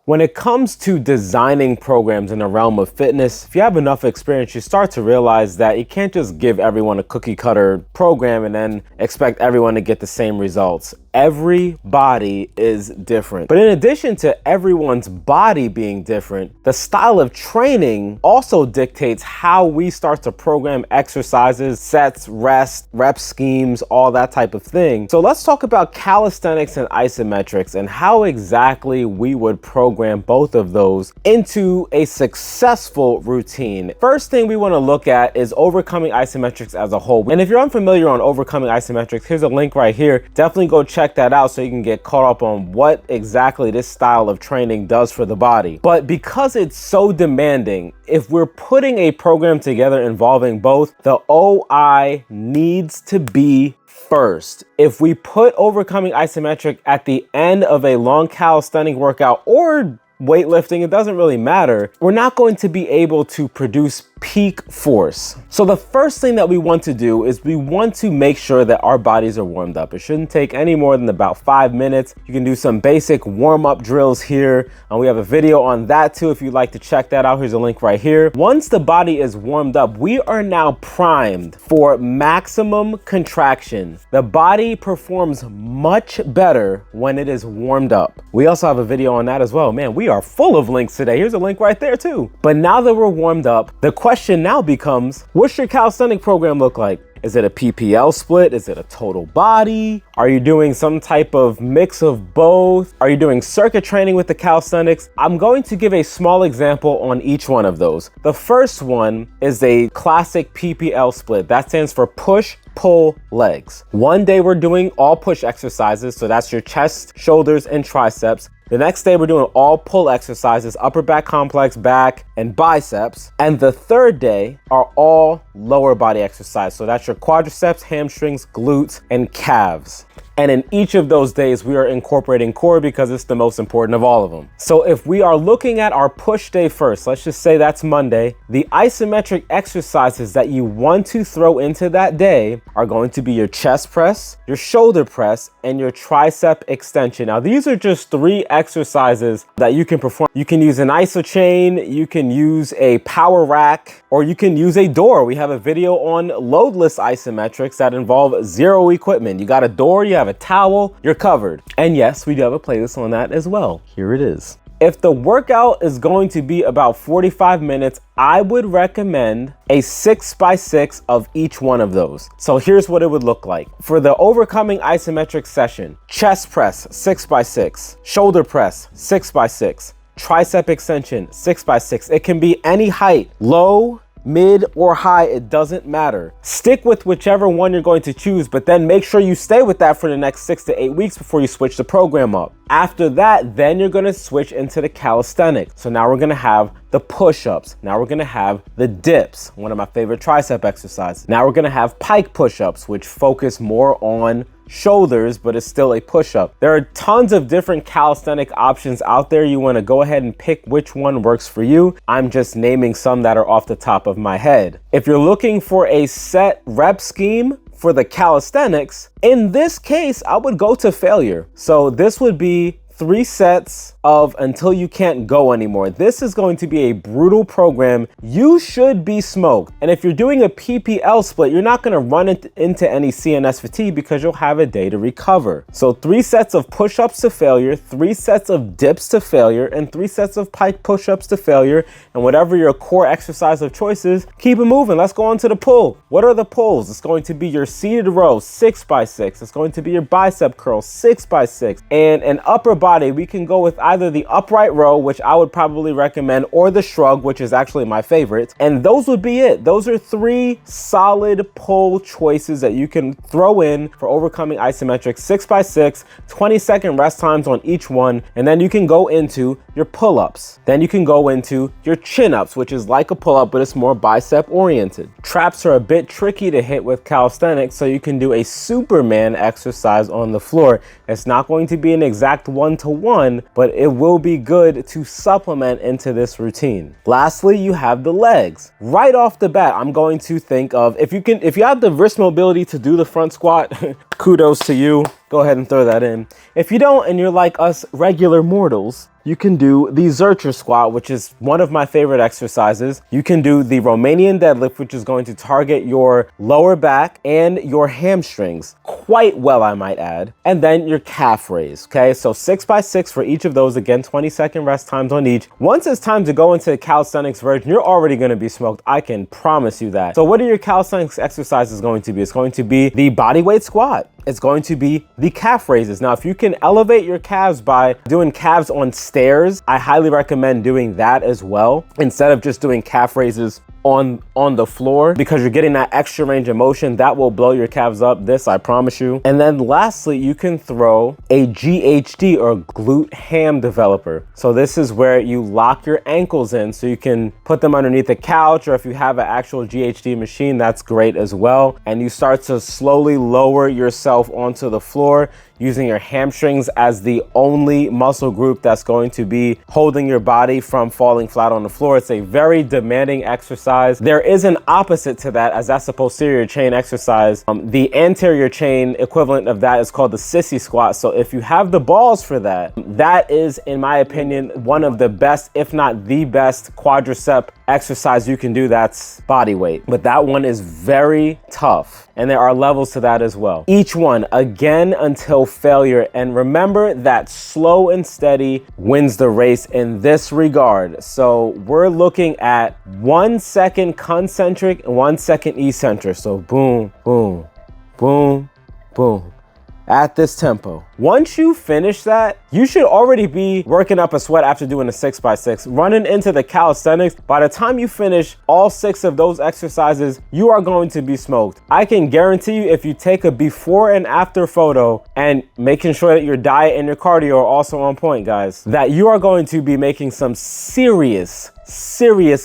When it comes to designing programs in the realm of fitness, if you have enough experience, you start to realize that you can't just give everyone a cookie cutter program and then expect everyone to get the same results. Every body is different. But in addition to everyone's body being different, the style of training also dictates how we start to program exercises, sets, rest, rep schemes, all that type of thing. So let's talk about calisthenics and isometrics and how exactly we would program both of those into a successful routine. First thing we want to look at is overcoming isometrics as a whole. And if you're unfamiliar on overcoming isometrics, here's a link right here. Definitely go check that out so you can get caught up on what exactly this style of training does for the body. But because it's so demanding, if we're putting a program together involving both, the OI needs to be first. If we put overcoming isometric at the end of a long calisthenic workout or weightlifting, it doesn't really matter, we're not going to be able to produce peak force. So the first thing that we want to do is we want to make sure that our bodies are warmed up. It shouldn't take any more than about 5 minutes. You can do some basic warm-up drills here, and we have a video on that too if you'd like to check that out. Here's a link right here. Once the body is warmed up, we are now primed for maximum contraction. The body performs much better when it is warmed up. We also have a video on that as well. Man, we are full of links today. Here's a link right there too. But now that we're warmed up, the question now becomes, what's your calisthenic program look like? Is it a PPL split? Is it a total body? Are you doing some type of mix of both? Are you doing circuit training with the calisthenics? I'm going to give a small example on each one of those. The first one is a classic PPL split. That stands for push, pull, legs. One day we're doing all push exercises. So that's your chest, shoulders, and triceps. The next day we're doing all pull exercises, upper back complex, back, and biceps. And the third day are all lower body exercise. So that's your quadriceps, hamstrings, glutes, and calves. And in each of those days, we are incorporating core because it's the most important of all of them. So if we are looking at our push day first, let's just say that's Monday, the isometric exercises that you want to throw into that day are going to be your chest press, your shoulder press, and your tricep extension. Now, these are just 3 exercises that you can perform. You can use an iso chain, you can use a power rack, or you can use a door. We have a video on loadless isometrics that involve 0 equipment. You got a door, you have a towel, you're covered. And yes, we do have a playlist on that as well. Here it is. If the workout is going to be about 45 minutes, I would recommend a 6x6 of each one of those. So here's what it would look like. For the overcoming isometric session, chest press, 6x6, shoulder press, 6x6, tricep extension, 6x6. It can be any height, low, mid, or high, it doesn't matter. Stick with whichever one you're going to choose, but then make sure you stay with that for the next 6 to 8 weeks before you switch the program up. After that, then you're gonna switch into the calisthenics. So now we're gonna have the push-ups. Now we're gonna have the dips, one of my favorite tricep exercises. Now we're gonna have pike push-ups, which focus more on shoulders, but it's still a push-up. There are tons of different calisthenic options out there. You want to go ahead and pick which one works for you. I'm just naming some that are off the top of my head. If you're looking for a set rep scheme for the calisthenics, in this case, I would go to failure. So this would be 3 sets of until you can't go anymore. This is going to be a brutal program. You should be smoked. And if you're doing a PPL split, you're not gonna run into any CNS fatigue because you'll have a day to recover. So 3 sets of push-ups to failure, 3 sets of dips to failure, and 3 sets of pike push-ups to failure. And whatever your core exercise of choice is, keep it moving. Let's go on to the pull. What are the pulls? It's going to be your seated row, 6x6. It's going to be your bicep curl, 6x6. And an upper body, we can go with either the upright row, which I would probably recommend, or the shrug, which is actually my favorite. And those would be it. Those are 3 solid pull choices that you can throw in for overcoming isometric, 6x6, 20-second rest times on each one. And then you can go into your pull-ups. Then you can go into your chin-ups, which is like a pull-up, but it's more bicep oriented. Traps are a bit tricky to hit with calisthenics, so you can do a Superman exercise on the floor. It's not going to be an exact one-to-one, but it will be good to supplement into this routine. Lastly, you have the legs. Right off the bat, I'm going to think of, if you have the wrist mobility to do the front squat, kudos to you. Go ahead and throw that in. If you don't, and you're like us regular mortals, you can do the Zercher squat, which is one of my favorite exercises. You can do the Romanian deadlift, which is going to target your lower back and your hamstrings quite well, I might add. And then your calf raise, okay? So 6x6 for each of those. Again, 20-second rest times on each. Once it's time to go into the calisthenics version, you're already gonna be smoked. I can promise you that. So what are your calisthenics exercises going to be? It's going to be the bodyweight squat. It's going to be the calf raises. Now, if you can elevate your calves by doing calves on stairs, I highly recommend doing that as well, instead of just doing calf raises on the floor, because you're getting that extra range of motion that will blow your calves up. This, I promise you. And then lastly, you can throw a GHD or glute ham developer. So this is where you lock your ankles in so you can put them underneath the couch, or if you have an actual GHD machine, that's great as well. And you start to slowly lower yourself onto the floor using your hamstrings as the only muscle group that's going to be holding your body from falling flat on the floor. It's a very demanding exercise. There is an opposite to that, as that's a posterior chain exercise. The anterior chain equivalent of that is called the sissy squat. So if you have the balls for that, that is, in my opinion, one of the best, if not the best, quadricep exercise you can do. That's body weight. But that one is very tough, and there are levels to that as well. Each one, again, until failure. And remember that slow and steady wins the race in this regard. So we're looking at 1 second concentric and 1 second eccentric. So boom, boom, boom, boom, at this tempo. Once you finish that, you should already be working up a sweat after doing a 6x6. Running into the calisthenics, by the time you finish all 6 of those exercises, you are going to be smoked. I can guarantee you, if you take a before and after photo and making sure that your diet and your cardio are also on point, guys, that you are going to be making some serious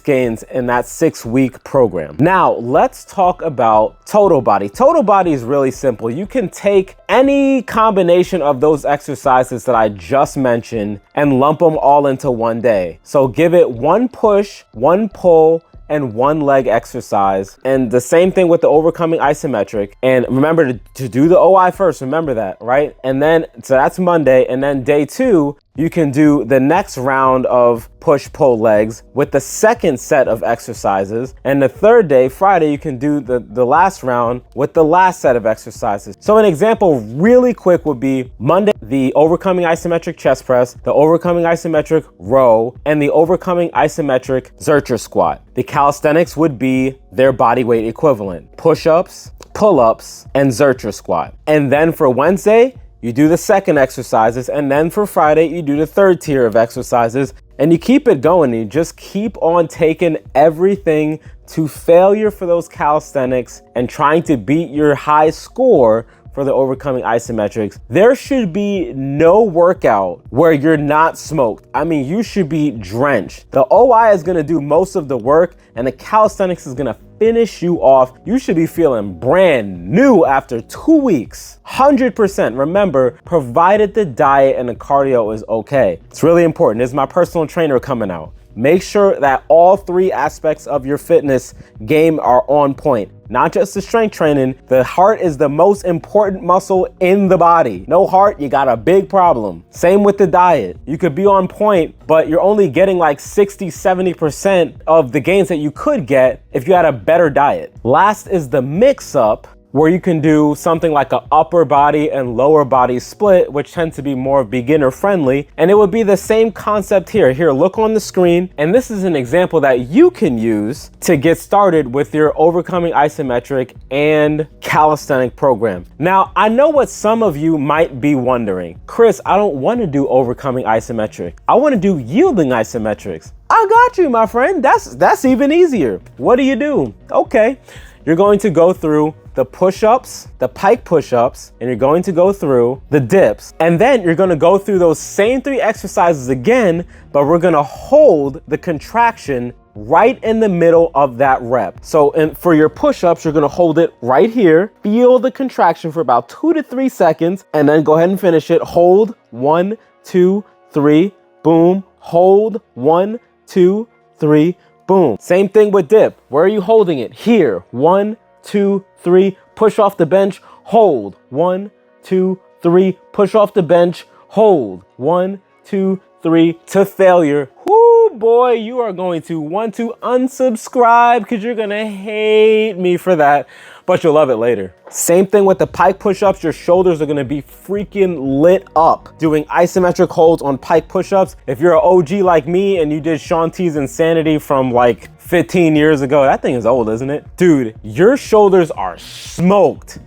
gains in that 6-week program. Now, let's talk about total body. Total body is really simple. You can take any combination of those exercises that I just mentioned and lump them all into one day. So give it 1 push, 1 pull, and 1 leg exercise. And the same thing with the overcoming isometric. And remember to do the OI first, remember that, right? And then, so that's Monday. And then day 2, you can do the next round of push-pull legs with the second set of exercises. And the third day, Friday, you can do the last round with the last set of exercises. So an example really quick would be Monday, the overcoming isometric chest press, the overcoming isometric row, and the overcoming isometric Zercher squat. The calisthenics would be their body weight equivalent: push-ups, pull-ups, and Zercher squat. And then for Wednesday, you do the second exercises, and then for Friday, you do the third tier of exercises, and you keep it going. You just keep on taking everything to failure for those calisthenics and trying to beat your high score for the overcoming isometrics. There should be no workout where you're not smoked. I mean, you should be drenched. The OI is gonna do most of the work, and the calisthenics is gonna finish you off. You should be feeling brand new after 2 weeks. 100%. Remember, provided the diet and the cardio is okay. It's really important. This is my personal trainer coming out. Make sure that all 3 aspects of your fitness game are on point. Not just the strength training. The heart is the most important muscle in the body. No heart, you got a big problem. Same with the diet. You could be on point, but you're only getting like 60-70% of the gains that you could get if you had a better diet. Last is the mix up, where you can do something like an upper body and lower body split, which tend to be more beginner friendly. And it would be the same concept here. Here, look on the screen. And this is an example that you can use to get started with your overcoming isometric and calisthenic program. Now, I know what some of you might be wondering. Chris, I don't want to do overcoming isometric. I want to do yielding isometrics. I got you, my friend. That's even easier. What do? Okay, you're going to go through the push-ups, the pike push-ups, and you're going to go through the dips. And then you're gonna go through those same 3 exercises again, but we're gonna hold the contraction right in the middle of that rep. So for your push-ups, you're gonna hold it right here, feel the contraction for about 2 to 3 seconds, and then go ahead and finish it. Hold, 1, 2, 3, boom. Hold, 1, 2, 3, boom. Same thing with dip. Where are you holding it? Here, 1, 2, 3, push off the bench, hold, 1, 2, 3, push off the bench, hold, 1, 2, 3 to failure, whoo boy, you are going to want to unsubscribe because you're gonna hate me for that, but you'll love it later. Same thing with the pike push-ups. Your shoulders are gonna be freaking lit up doing isometric holds on pike push-ups. If you're an OG like me and you did Shaun T's Insanity from like 15 years ago, that thing is old, isn't it? Dude, your shoulders are smoked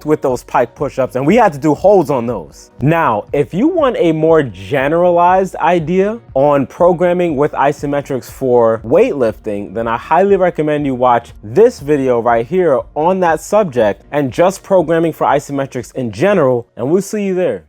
with those pike push-ups, and we had to do holds on those. Now, if you want a more generalized idea on programming with isometrics for weightlifting, then I highly recommend you watch this video right here on that subject and just programming for isometrics in general, and we'll see you there.